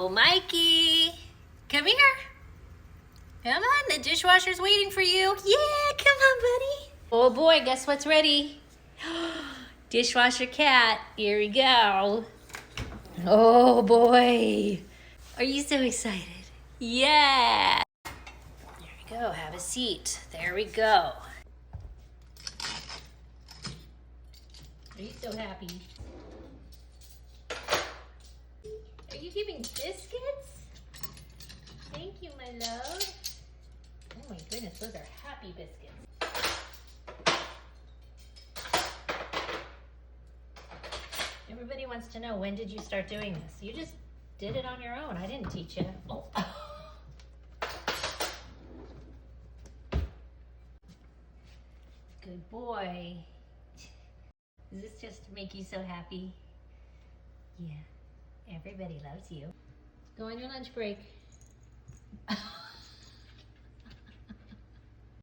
Oh, Mikey, come here. Come on, the dishwasher's waiting for you. Yeah, come on, buddy. Oh boy, guess what's ready? Dishwasher cat, here we go. Oh boy, are you so excited? Yeah. There we go, have a seat. There we go. Are you so happy? Are you giving biscuits? Thank you, my love. Oh my goodness, those are happy biscuits. Everybody wants to know, when did you start doing this? You just did it on your own. I didn't teach you. Oh. Good boy. Does this just make you so happy? Yeah. Everybody loves you. Go on your lunch break.